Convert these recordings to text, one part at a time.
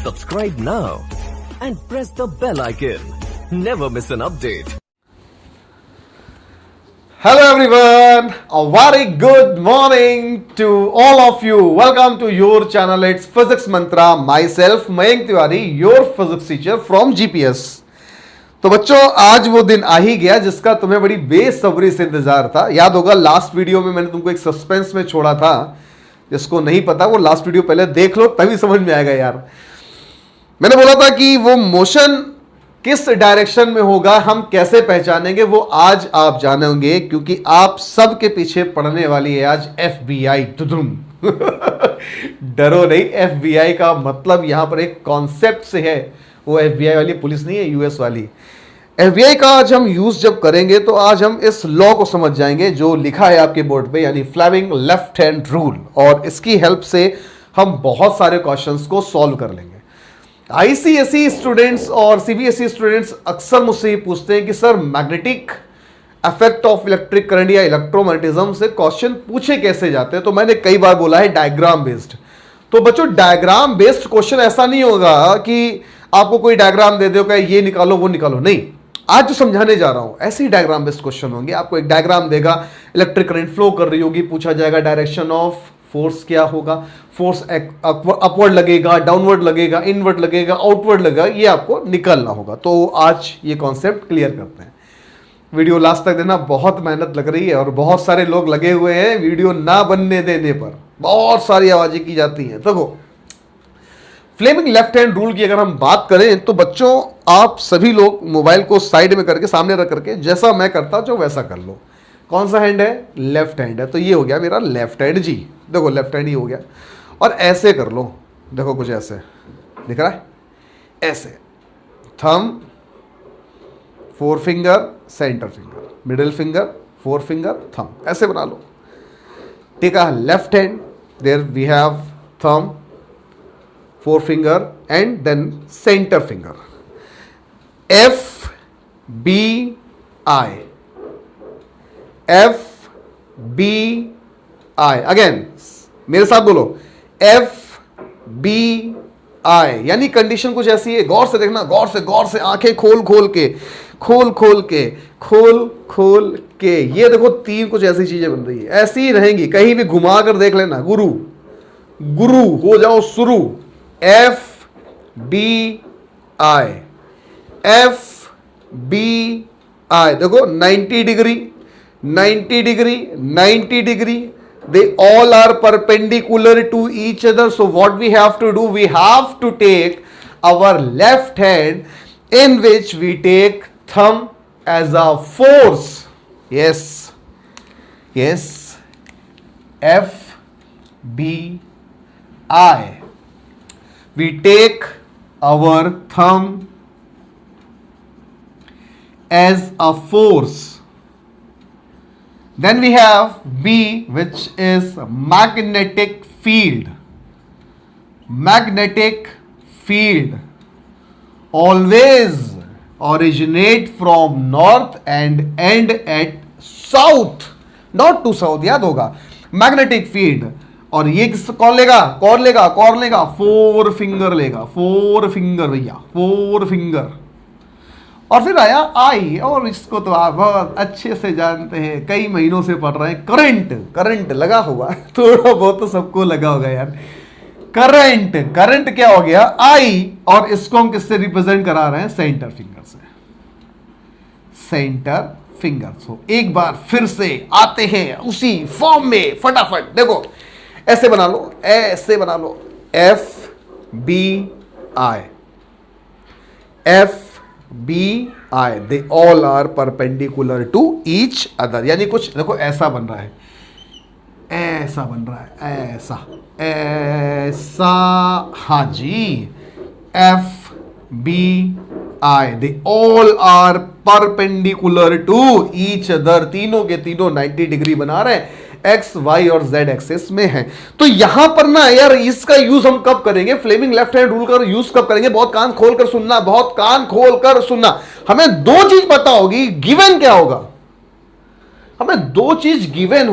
Subscribe now and press the bell icon. Never miss an update. Hello everyone, a very good morning to all of you. Welcome to your channel. It's Physics Mantra. Myself Mayank Tiwari, your physics teacher from GPS. तो बच्चों आज वो दिन आ ही गया जिसका तुम्हें बड़ी बेसब्री से इंतजार था। याद होगा लास्ट वीडियो में मैंने तुमको एक सस्पेंस में छोड़ा था। जिसको नहीं पता वो लास्ट वीडियो पहले देख लो तभी समझ में आएगा यार। मैंने बोला था कि वो मोशन किस डायरेक्शन में होगा, हम कैसे पहचानेंगे, वो आज आप जानेंगे क्योंकि आप सबके पीछे पड़ने वाली है आज FBI। डरो नहीं, FBI का मतलब यहां पर एक कॉन्सेप्ट से है। वो FBI वाली पुलिस नहीं है, US वाली। FBI का आज हम यूज जब करेंगे तो आज हम इस लॉ को समझ जाएंगे जो लिखा है आपके बोर्ड पे, यानी फ्लेमिंग लेफ्ट हैंड रूल, और इसकी हेल्प से हम बहुत सारे क्वेश्चंस को सॉल्व कर लेंगे। ICSE स्टूडेंट्स और CBSE स्टूडेंट्स अक्सर मुझसे ये पूछते हैं कि sir magnetic effect of electric current या इलेक्ट्रोमैग्नेटिज्म से क्वेश्चन पूछे कैसे जाते हैं। तो मैंने कई बार बोला है डायग्राम बेस्ड। तो बच्चों डायग्राम बेस्ड क्वेश्चन ऐसा नहीं होगा कि आपको कोई डायग्राम दे देगा ये निकालो वो निकालो, नहीं। आज जो समझाने जा रहा हूं ऐसे ही डायग्राम बेस्ड क्वेश्चन होंगे। आपको एक डायग्राम देगा, इलेक्ट्रिक करंट फ्लो कर रही होगी, पूछा जाएगा डायरेक्शन ऑफ फोर्स क्या होगा, फोर्स अपवर्ड लगेगा, डाउनवर्ड लगेगा, इनवर्ड लगेगा, आउटवर्ड लगेगा, ये आपको निकालना होगा। तो आज ये कॉन्सेप्ट क्लियर करते हैं। वीडियो लास्ट तक देना, बहुत मेहनत लग रही है और बहुत सारे लोग लगे हुए हैं वीडियो ना बनने देने पर। बहुत सारी आवाजें की जाती हैं। देखो फ्लेमिंग लेफ्ट हैंड रूल की अगर हम बात करें तो बच्चों आप सभी लोग मोबाइल को साइड में करके सामने रख करके जैसा मैं करता जो वैसा कर लो। कौन सा हैंड है? लेफ्ट हैंड है। तो ये हो गया मेरा लेफ्ट हैंड जी। देखो लेफ्ट हैंड ही हो गया। और ऐसे कर लो, देखो कुछ ऐसे दिख रहा है, ऐसे thumb, forefinger, centre finger, middle finger, forefinger, thumb, ऐसे बना लो। ठीक है, left hand, there we have thumb, forefinger and then centre finger. FBI, FBI, again मेरे साथ बोलो FBI, यानी कंडीशन कुछ ऐसी है। गौर से देखना, गौर से आंखें खोल खोल के ये देखो तीन कुछ ऐसी चीजें बन रही है, ऐसी ही रहेंगी। कहीं भी घुमा कर देख लेना, गुरु हो जाओ शुरू। FBI, देखो 90 degree, 90 degree, they all are perpendicular to each other. So what we have to do, we have to take our left hand in which we take thumb as a force. Yes, FBI, we take our thumb as a force. Then we have B, which is magnetic field. Magnetic field always originate from north and end at south, not to south। याद होगा magnetic field. और ये कौन लेगा? Four finger लेगा, four finger भैया, four finger. और फिर आया आई, और इसको तो आप बहुत अच्छे से जानते हैं, कई महीनों से पढ़ रहे हैं। करंट लगा हुआ, थोड़ा बहुत तो सबको लगा होगा यार। करंट क्या हो गया? आई, और इसको हम किससे रिप्रेजेंट करा रहे हैं? सेंटर फिंगर से। Centre finger. सो एक बार फिर से आते हैं उसी फॉर्म में, फटाफट देखो ऐसे बना लो, FBI, they all are perpendicular to each other। यानी कुछ देखो ऐसा बन रहा है, ऐसा, हाँ जी। FBI, they all are perpendicular to each other। तीनों के तीनों 90 डिग्री बना रहे हैं, एक्स वाई और जेड एक्सिस में है। तो यहां पर ना यार इसका यूज हम कब करेंगे? फ्लेमिंग लेफ्ट हैंड रूल का यूज कब करेंगे? बहुत कान खोलकर सुनना, हमें दो चीज पता होगी। गिवन क्या होगा? हमें दो चीज गिवन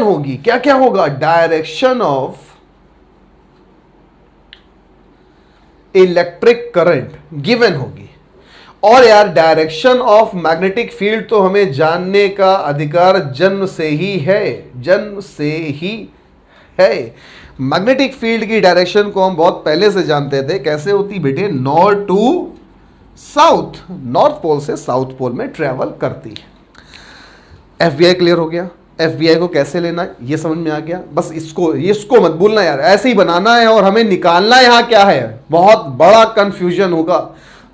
होगी। क्या होगा? Direction of electric current given होगी। और यार डायरेक्शन ऑफ मैग्नेटिक फील्ड तो हमें जानने का अधिकार जन्म से ही है, जन्म से ही है। मैग्नेटिक फील्ड की डायरेक्शन को हम बहुत पहले से जानते थे। कैसे होती बेटे? North to south, north pole से साउथ पोल में ट्रेवल करती है। एफबीआई क्लियर हो गया। एफबीआई को कैसे लेना है ये समझ में आ गया। बस इसको मत भूलना यार, ऐसे ही बनाना है और हमें निकालना यहां क्या है। बहुत बड़ा कंफ्यूजन होगा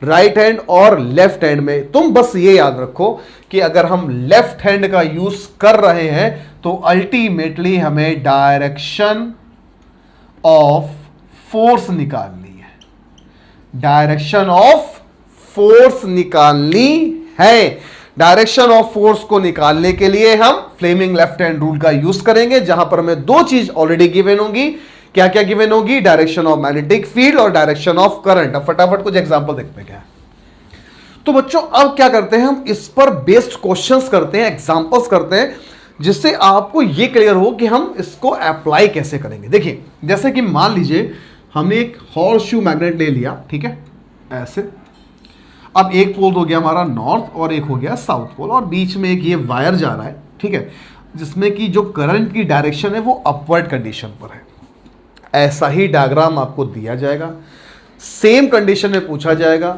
राइट हैंड और लेफ्ट हैंड में। तुम बस ये याद रखो कि अगर हम लेफ्ट हैंड का यूज कर रहे हैं तो अल्टीमेटली हमें डायरेक्शन ऑफ फोर्स निकालनी है, डायरेक्शन ऑफ फोर्स निकालनी है। डायरेक्शन ऑफ फोर्स को निकालने के लिए हम फ्लेमिंग लेफ्ट हैंड रूल का यूज करेंगे, जहां पर हमें दो चीज ऑलरेडी गिवन होगी। क्या क्या गिवन होगी? डायरेक्शन ऑफ मैग्नेटिक फील्ड और डायरेक्शन ऑफ करंट। अब फटाफट कुछ एग्जांपल देखते हैं क्या। तो बच्चों अब क्या करते हैं, हम इस पर बेस्ड क्वेश्चंस करते हैं, एग्जांपल्स करते हैं, जिससे आपको यह क्लियर हो कि हम इसको अप्लाई कैसे करेंगे। देखिए जैसे कि मान लीजिए हमने एक हॉर्स शू मैग्नेट ले लिया, ठीक है, ऐसे। अब एक पोल हो गया हमारा नॉर्थ और एक हो गया साउथ पोल, और बीच में एक ये वायर जा रहा है, ठीक है, जिसमें कि जो करंट की डायरेक्शन है वो अपवर्ड कंडीशन पर है। ऐसा ही डायग्राम आपको दिया जाएगा, सेम कंडीशन में पूछा जाएगा,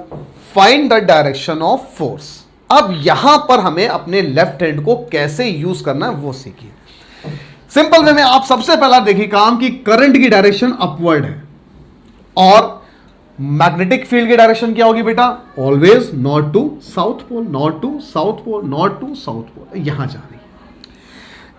find the direction of force. अब यहां पर हमें अपने लेफ्ट हैंड को कैसे यूज करना है वो सीखिए। सिंपल वे में आप सबसे पहला देखिए काम कि करंट की डायरेक्शन अपवर्ड है और मैग्नेटिक फील्ड की डायरेक्शन क्या होगी बेटा? Always north to south pole, north to south pole, north to south pole, यहां जा रही है।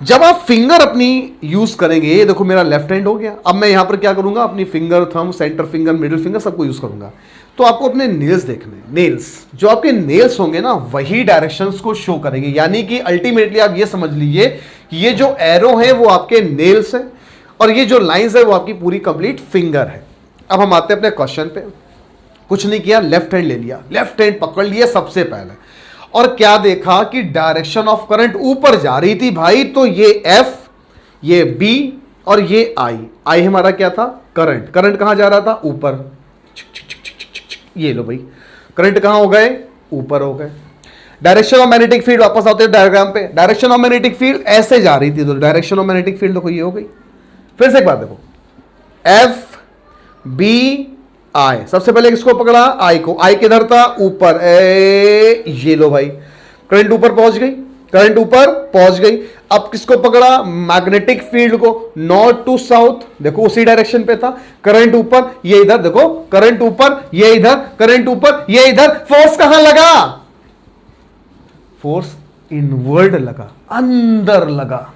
जब आप फिंगर अपनी यूज करेंगे, ये देखो मेरा लेफ्ट हैंड हो गया, अब मैं यहां पर क्या करूंगा, अपनी finger, thumb, centre finger, middle finger सबको यूज करूंगा। तो आपको अपने नेल्स देखने, नेल्स जो आपके नेल्स होंगे ना वही डायरेक्शंस को शो करेंगे। यानी कि अल्टीमेटली आप ये समझ लीजिए कि ये जो एरो है वो आपके नेल्स है और ये जो लाइंस है वो आपकी पूरी कंप्लीट फिंगर है। अब हम आते हैं अपने क्वेश्चन पे। कुछ नहीं किया, लेफ्ट हैंड ले लिया, लेफ्ट हैंड पकड़ लिया सबसे पहले, और क्या देखा कि डायरेक्शन ऑफ करंट ऊपर जा रही थी भाई। तो ये एफ, ये बी और ये आई। आई हमारा क्या था? करंट। करंट कहां जा रहा था? ऊपर। ये लो भाई, करंट कहां हो गए? ऊपर हो गए। डायरेक्शन ऑफ मैग्नेटिक फील्ड, वापस आते हैं डायग्राम पे। डायरेक्शन ऑफ मैग्नेटिक फील्ड ऐसे जा रही थी, तो डायरेक्शन ऑफ मैग्नेटिक फील्ड देखो ये हो गई। फिर से एक बात देखो, एफ बी आई, सबसे पहले किसको पकड़ा? आई को। आई किधर था? ऊपर। ये लो भाई, करंट ऊपर पहुंच गई, करंट ऊपर पहुंच गई। अब किसको पकड़ा? मैग्नेटिक फील्ड को, नॉर्थ टू साउथ, देखो उसी डायरेक्शन पे था। करंट ऊपर, ये इधर, देखो करंट ऊपर, ये इधर, करंट ऊपर, ये इधर। फोर्स कहां लगा? फोर्स इनवर्ड लगा, अंदर लगा,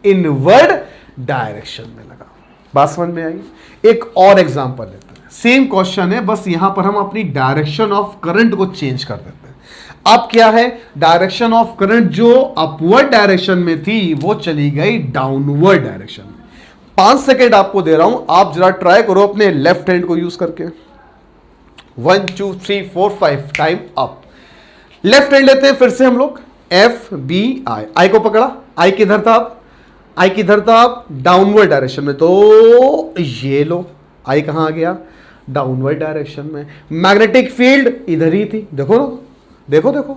इनवर्ड डायरेक्शन में लगा। बात समझ में आई? एक और एग्जांपल लेते हैं, सेम क्वेश्चन है, बस यहां पर हम अपनी डायरेक्शन ऑफ करंट को चेंज कर देते हैं। अब क्या है? डायरेक्शन ऑफ करंट जो अपवर्ड डायरेक्शन में थी वो चली गई डाउनवर्ड डायरेक्शन में। 5 सेकेंड आपको दे रहा हूं, आप जरा ट्राई करो अपने लेफ्ट हैंड को यूज करके। 1 2 3 4 5, टाइम अप। लेफ्ट हैंड लेते हैं फिर से हम लोग, एफ बी आई। आई को पकड़ा, आई किधर था? आप आई किधर था? आप डाउनवर्ड डायरेक्शन में, तो ये लो, आई कहां आ गया? डाउनवर्ड डायरेक्शन में। मैग्नेटिक फील्ड इधर ही थी, देखो ना, देखो देखो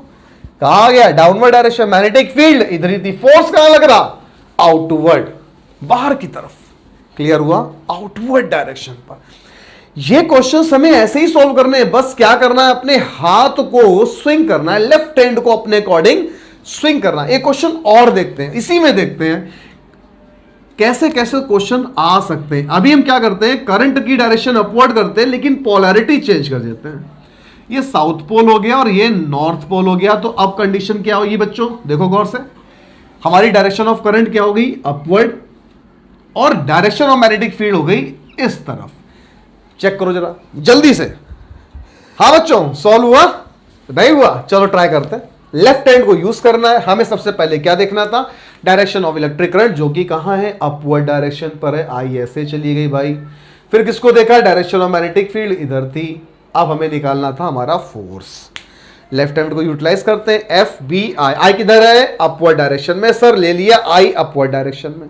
कहां आ गया? Downward direction. मैग्नेटिक फील्ड इधर ही थी। फोर्स कहां लग रहा? आउटवर्ड, बाहर की तरफ। क्लियर हुआ? आउटवर्ड डायरेक्शन पर। ये क्वेश्चन हमें ऐसे ही सॉल्व करने हैं, बस क्या करना है? अपने हाथ को स्विंग करना है, लेफ्ट हैंड को अपने अकॉर्डिंग स्विंग करना है। एक क्वेश्चन और देखते हैं, इसी में देखते हैं कैसे कैसे क्वेश्चन आ सकते हैं। अभी हम क्या करते हैं? करंट की डायरेक्शन अपवर्ड करते हैं, लेकिन पोलैरिटी चेंज कर देते हैं। ये साउथ पोल हो गया और ये नॉर्थ पोल हो गया। तो अब कंडीशन क्या होगी बच्चों? देखो गौर से, हमारी डायरेक्शन ऑफ करंट क्या हो गई? अपवर्ड, और डायरेक्शन ऑफ मैग्नेटिक फील्ड हो गई इस तरफ। चेक करो जरा जल्दी से। हाँ बच्चों, सॉल्व हुआ? नहीं हुआ? चलो ट्राई करते हैं। लेफ्ट हैंड को यूज करना है। हमें सबसे पहले क्या देखना था? डायरेक्शन ऑफ इलेक्ट्रिक करंट, जो कि कहां है? अपवर्ड डायरेक्शन पर है। आई ऐसे चली गई भाई। फिर किसको देखा? डायरेक्शन ऑफ मैग्नेटिक फील्ड इधर थी। अब हमें निकालना था हमारा फोर्स। लेफ्ट हैंड को यूटिलाइज करते हैं, एफ बी आई। आई किधर है? अपवर्ड डायरेक्शन में। सर ले लिया आई अपवर्ड डायरेक्शन में।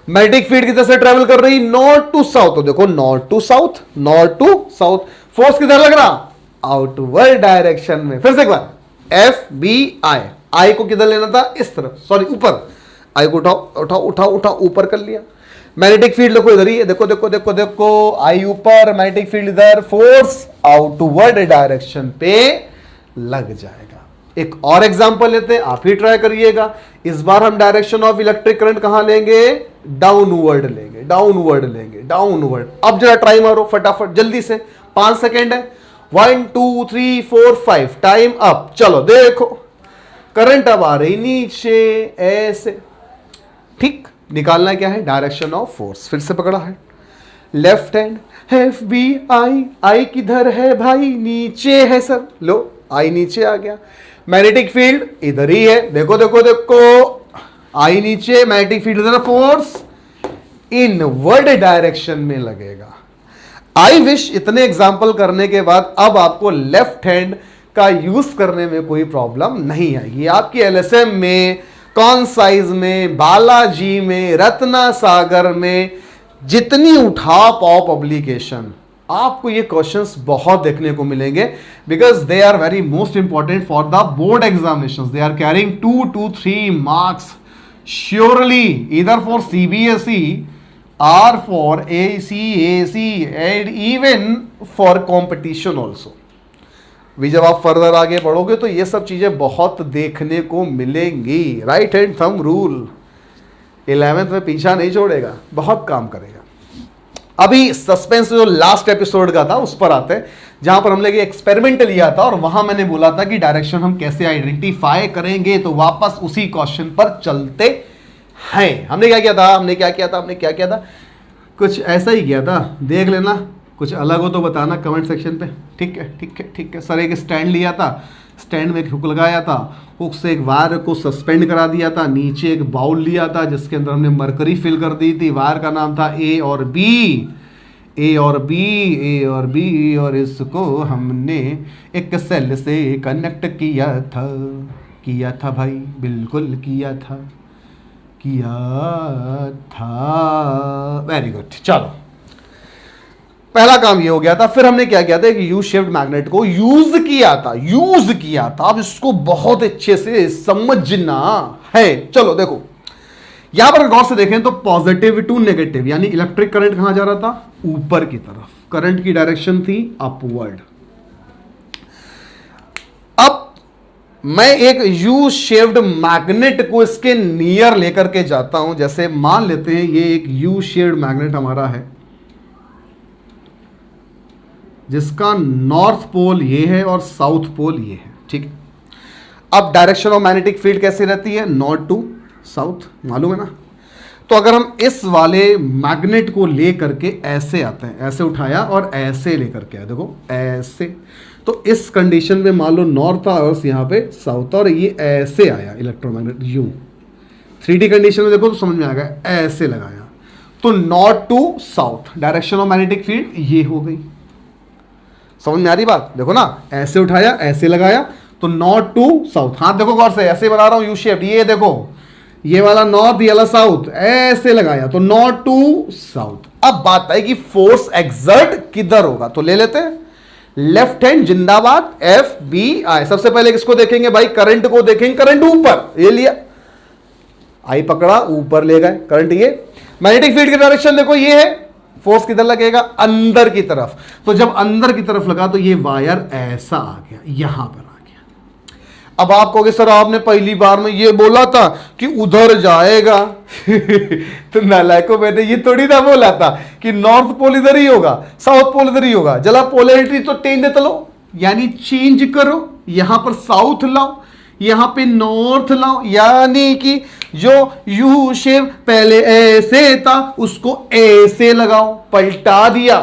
मैग्नेटिक फील्ड किधर से ट्रेवल कर रही, नॉर्थ टू साउथ, तो देखो north to south, north to south. Force किधर लग रहा, आउटवर्ड डायरेक्शन में। फिर से एक बार, एफ बी आई, आई को किधर लेना था, इस तरफ, सॉरी ऊपर, आई को उठाओ उठाओ उठाओ उठाओ, ऊपर कर लिया। मैग्नेटिक फील्ड देखो इधर ही है, देखो देखो देखो देखो, आई ऊपर, मैग्नेटिक फील्ड इधर, फोर्स आउटवर्ड डायरेक्शन पे लग जाएगा। एक और एग्जांपल लेते हैं, आप ही ट्राई करिएगा। इस बार हम डायरेक्शन ऑफ इलेक्ट्रिक करंट कहां लेंगे, डाउनवर्ड लेंगे, डाउनवर्ड लेंगे, डाउनवर्ड। अब जरा ट्राई मारो फटाफट जल्दी से, 5 सेकेंड है। 1 2 3 4 5, टाइम अप। चलो देखो, करंट अब आ रही नीचे ऐसे, ठीक। निकालना क्या है, डायरेक्शन ऑफ फोर्स। फिर से पकड़ा है, left hand, F B I, I किधर है भाई, नीचे है सर, लो आई नीचे आ गया। मैग्नेटिक फील्ड इधर ही है, देखो देखो देखो, आई नीचे, मैग्नेटिक फील्ड इधर, फोर्स इनवर्ड डायरेक्शन में लगेगा। आई विश इतने एग्जाम्पल करने के बाद अब आपको लेफ्ट हैंड का यूज करने में कोई प्रॉब्लम नहीं आएगी। आपकी एलएसएम में, कॉन्साइज में, बालाजी में, रत्ना सागर में, जितनी उठा पाओ पब्लिकेशन, आपको ये क्वेश्चंस बहुत देखने को मिलेंगे, because they are very most important for the board examinations. They are carrying 2 to 3 marks surely, इधर for CBSE or for ACAC and even for competition also। भी जब आप फर्दर आगे बढ़ोगे तो ये सब चीजें बहुत देखने को मिलेंगी। Right hand thumb rule 11th में पीछा नहीं छोड़ेगा, बहुत काम करेगा। अभी सस्पेंस जो लास्ट एपिसोड का था उस पर आते हैं, जहां पर हमने एक्सपेरिमेंट लिया था और वहां मैंने बोला था कि डायरेक्शन हम कैसे आइडेंटिफाई करेंगे, तो वापस उसी क्वेश्चन पर चलते हैं। हमने क्या किया था, हमने क्या किया था, कुछ ऐसा ही किया था, देख लेना, कुछ अलग हो तो बताना कमेंट सेक्शन पे। ठीक है। सर एक स्टैंड लिया था, स्टैंड में एक हुक लगाया था, हुक से एक वायर को सस्पेंड करा दिया था, नीचे एक बाउल लिया था जिसके अंदर हमने मरकरी फिल कर दी थी, वायर का नाम था ए और बी, और इसको हमने एक सेल से कनेक्ट किया था भाई, बिल्कुल किया था। Very good. चलो पहला काम ये हो गया था। फिर हमने क्या किया था, एक यू शेप्ड मैग्नेट को यूज किया था। अब इसको बहुत अच्छे से समझना है। चलो देखो, यहां पर गौर से देखें तो पॉजिटिव टू नेगेटिव, यानी इलेक्ट्रिक करंट कहां जा रहा था, ऊपर की तरफ। करंट की डायरेक्शन थी अपवर्ड। अब मैं एक यू शेप्ड मैग्नेट को इसके नियर लेकर के जाता हूं। जैसे मान लेते हैं ये एक यू शेप्ड मैग्नेट हमारा है, जिसका नॉर्थ पोल ये है और साउथ पोल ये है, ठीक है। अब डायरेक्शन ऑफ मैग्नेटिक फील्ड कैसी रहती है, नॉर्थ टू साउथ, मालूम है ना। तो अगर हम इस वाले मैग्नेट को ले करके ऐसे आते हैं, ऐसे उठाया और ऐसे लेकर के आए, देखो ऐसे, तो इस कंडीशन में मान लो नॉर्थ था और यहाँ पे साउथ, और ये ऐसे आया इलेक्ट्रोमैग्नेट यू। 3D कंडीशन में देखो तो समझ में आ गया, ऐसे लगाया तो north to south, direction of magnetic field ये हो गई। समझ में आ रही बात, देखो ना, ऐसे उठाया ऐसे लगाया तो नॉर्थ टू साउथ। हाँ देखो गौर से, ऐसे बना रहा हूं यू शेप, ये देखो ये वाला नॉर्थ, ये वाला साउथ, ऐसे लगाया तो नॉर्थ टू साउथ। अब बात है कि फोर्स एक्सर्ट किधर होगा, तो ले लेते हैं लेफ्ट हैंड जिंदाबाद, एफ बी आई। सबसे पहले किसको देखेंगे भाई, करंट को देखेंगे। करंट ऊपर, ये लिया, आई पकड़ा, ऊपर ले गए करंट। ये मैग्नेटिक फील्ड की डायरेक्शन देखो, ये है, फोर्स किधर लगेगा, अंदर की तरफ। तो जब अंदर की तरफ लगा तो ये वायर ऐसा आ गया, यहां पर आ गया। अब आप कहोगे सर आपने पहली बार में ये बोला था कि उधर जाएगा तो नालायको, मैंने ये थोड़ी ना बोला था कि नॉर्थ पोल इधर ही होगा, साउथ पोल इधर ही होगा। जला पोलैरिटी तो चेंज देते लो, यानी चेंज करो, यहां पर साउथ लाओ, यहां पे नॉर्थ लाओ, यानी कि जो यू शेप पहले ऐसे था उसको ऐसे लगाओ, पलटा दिया,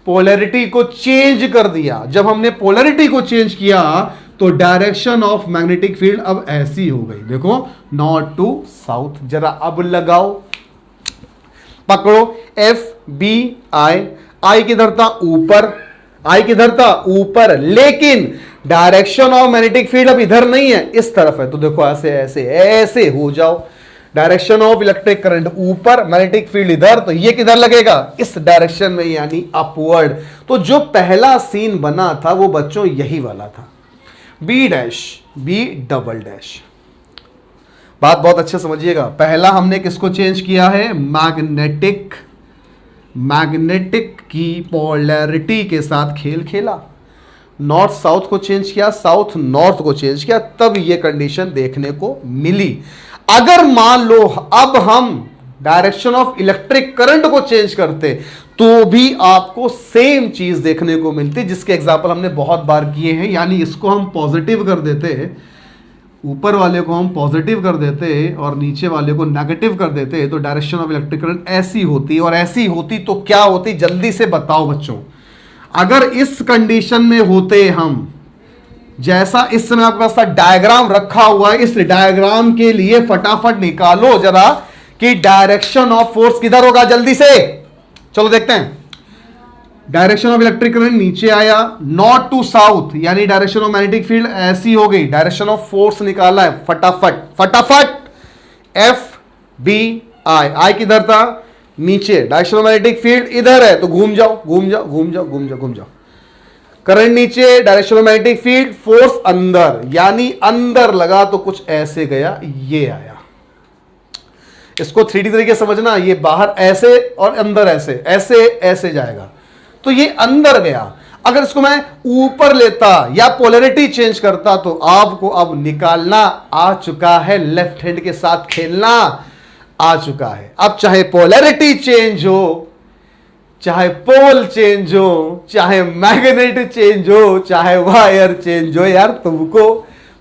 पोलैरिटी को चेंज कर दिया। जब हमने पोलैरिटी को चेंज किया तो डायरेक्शन ऑफ मैग्नेटिक फील्ड अब ऐसी हो गई, देखो नॉर्थ टू साउथ। जरा अब लगाओ, पकड़ो, एफ बी आई, आई किधर था ऊपर, आई किधर था ऊपर, लेकिन डायरेक्शन ऑफ मैग्नेटिक फील्ड अब इधर नहीं है, इस तरफ है। तो देखो ऐसे ऐसे ऐसे हो जाओ, डायरेक्शन ऑफ इलेक्ट्रिक करंट ऊपर, मैग्नेटिक फील्ड इधर, तो ये किधर लगेगा, इस डायरेक्शन में, यानी अपवर्ड। तो जो पहला सीन बना था वो बच्चों यही वाला था, B dash, B double dash. बात बहुत अच्छे समझिएगा। पहला हमने किसको चेंज किया है, मैग्नेटिक की पोलैरिटी के साथ खेल खेला, नॉर्थ साउथ को चेंज किया, साउथ नॉर्थ को चेंज किया, तब ये कंडीशन देखने को मिली। अगर मान लो अब हम डायरेक्शन ऑफ इलेक्ट्रिक करंट को चेंज करते तो भी आपको सेम चीज देखने को मिलती, जिसके एग्जांपल हमने बहुत बार किए हैं। यानी इसको हम पॉजिटिव कर देते, ऊपर वाले को हम पॉजिटिव कर देते और नीचे वाले को नेगेटिव कर देते, तो डायरेक्शन ऑफ इलेक्ट्रिक करंट ऐसी होती। और ऐसी होती तो क्या होती, जल्दी से बताओ बच्चों। अगर इस कंडीशन में होते हम, जैसा इस समय आपके पास डायग्राम रखा हुआ है, इस डायग्राम के लिए फटाफट निकालो जरा कि डायरेक्शन ऑफ फोर्स किधर होगा, जल्दी से चलो देखते हैं। डायरेक्शन ऑफ इलेक्ट्रिक करंट नीचे आया, नॉर्थ टू साउथ, यानी डायरेक्शन ऑफ मैग्नेटिक फील्ड ऐसी हो गई। डायरेक्शन ऑफ फोर्स निकाला है, फटाफट फटाफट, एफ बी आई, आई किधर था, नीचे। डायरेक्शन ऑफ मैग्नेटिक फील्ड इधर है, तो घूम जाओ घूम जाओ घूम जाओ घूम जाओ घूम जाओ। करंट नीचे, direction of magnetic field, force अंदर, यानी अंदर लगा तो कुछ ऐसे गया, ये आया। इसको 3D तरीके समझना, ये बाहर ऐसे और अंदर ऐसे, ऐसे ऐसे जाएगा, तो ये अंदर गया। अगर इसको मैं ऊपर लेता या पोलैरिटी चेंज करता तो आपको अब निकालना आ चुका है, लेफ्ट हैंड के साथ खेलना आ चुका है। अब चाहे पोलैरिटी चेंज हो, चाहे पोल चेंज हो, चाहे मैग्नेट चेंज हो, चाहे वायर चेंज हो, यार तुमको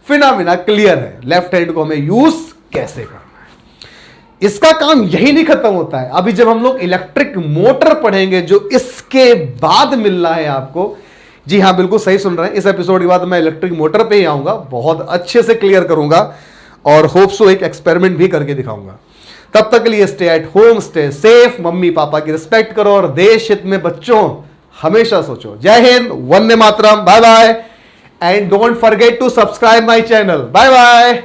फिनोमेना क्लियर है, लेफ्ट हैंड को हमें यूज कैसे करना है। इसका काम यही नहीं खत्म होता है। अभी जब हम लोग इलेक्ट्रिक मोटर पढ़ेंगे, जो इसके बाद मिलना है आपको, जी हाँ बिल्कुल सही सुन रहे हैं, इस एपिसोड के बाद मैं इलेक्ट्रिक मोटर पे ही आऊंगा, बहुत अच्छे से क्लियर करूंगा और होप सो एक एक्सपेरिमेंट भी करके दिखाऊंगा। तब तक के लिए stay at home, stay safe, mummy papa की रिस्पेक्ट करो और देश हित में बच्चों हमेशा सोचो। जय हिंद, वंदे मातरम, bye bye, and don't forget to subscribe my channel. Bye bye.